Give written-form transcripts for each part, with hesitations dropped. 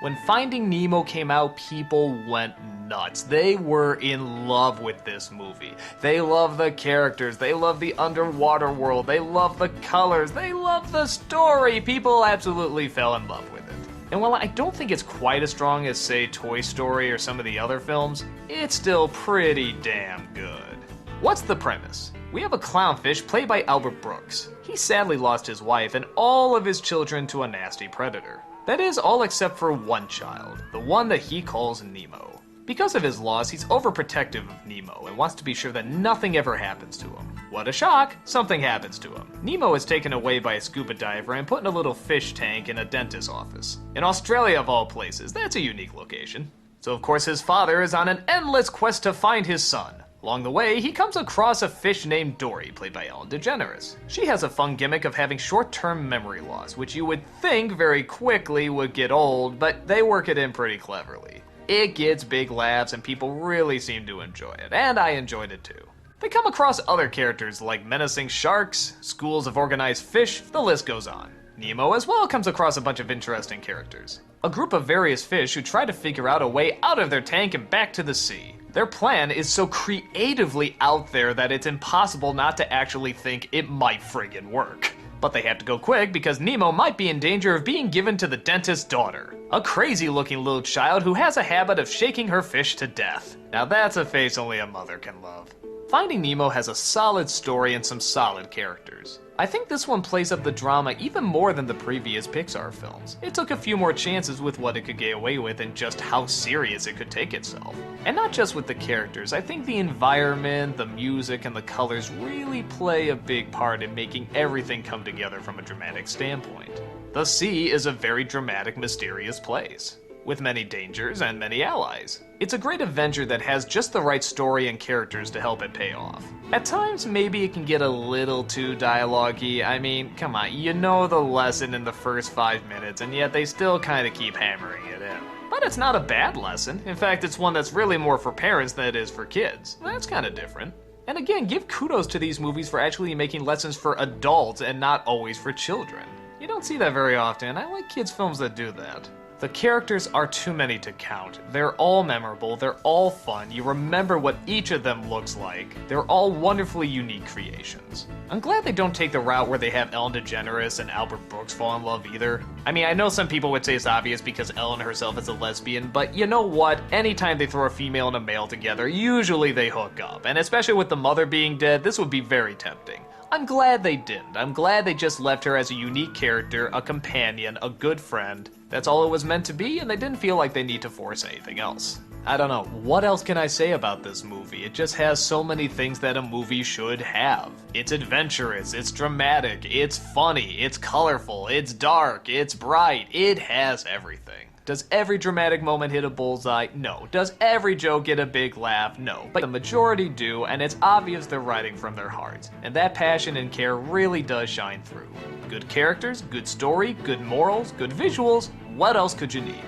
When Finding Nemo came out, people went nuts. They were in love with this movie. They love the characters, they love the underwater world, they love the colors, they love the story. People absolutely fell in love with it. And while I don't think it's quite as strong as, say, Toy Story or some of the other films, it's still pretty damn good. What's the premise? We have a clownfish played by Albert Brooks. He sadly lost his wife and all of his children to a nasty predator. That is, all except for one child, the one that he calls Nemo. Because of his loss, he's overprotective of Nemo and wants to be sure that nothing ever happens to him. What a shock! Something happens to him. Nemo is taken away by a scuba diver and put in a little fish tank in a dentist's office. In Australia of all places, that's a unique location. So of course his father is on an endless quest to find his son. Along the way, he comes across a fish named Dory, played by DeGeneres. She has a fun gimmick of having short-term memory loss, which you would think very quickly would get old, but they work it in pretty cleverly. It gets big laughs and people really seem to enjoy it, and I enjoyed it too. They come across other characters like menacing sharks, schools of organized fish, the list goes on. Nemo as well comes across a bunch of interesting characters. A group of various fish who try to figure out a way out of their tank and back to the sea. Their plan is so creatively out there that it's impossible not to actually think it might friggin' work. But they have to go quick because Nemo might be in danger of being given to the dentist's daughter. A crazy looking little child who has a habit of shaking her fish to death. Now that's a face only a mother can love. Finding Nemo has a solid story and some solid characters. I think this one plays up the drama even more than the previous Pixar films. It took a few more chances with what it could get away with and just how serious it could take itself. And not just with the characters, I think the environment, the music, and the colors really play a big part in making everything come together from a dramatic standpoint. The sea is a very dramatic, mysterious place, with many dangers and many allies. It's a great adventure that has just the right story and characters to help it pay off. At times, maybe it can get a little too dialogue-y. I mean, come on, you know the lesson in the first 5 minutes, and yet they still kind of keep hammering it in. But it's not a bad lesson. In fact, it's one that's really more for parents than it is for kids. That's kind of different. And again, give kudos to these movies for actually making lessons for adults and not always for children. You don't see that very often. I like kids' films that do that. The characters are too many to count. They're all memorable, they're all fun, you remember what each of them looks like. They're all wonderfully unique creations. I'm glad they don't take the route where they have Ellen DeGeneres and Albert Brooks fall in love either. I mean, I know some people would say it's obvious because Ellen herself is a lesbian, but you know what? Anytime they throw a female and a male together, usually they hook up. And especially with the mother being dead, this would be very tempting. I'm glad they didn't. I'm glad they just left her as a unique character, a companion, a good friend. That's all it was meant to be, and they didn't feel like they need to force anything else. I don't know, what else can I say about this movie? It just has so many things that a movie should have. It's adventurous, it's dramatic, it's funny, it's colorful, it's dark, it's bright, it has everything. Does every dramatic moment hit a bullseye? No. Does every joke get a big laugh? No. But the majority do, and it's obvious they're writing from their hearts. And that passion and care really does shine through. Good characters, good story, good morals, good visuals. What else could you need?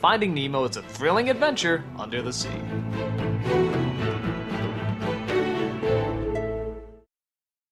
Finding Nemo is a thrilling adventure under the sea.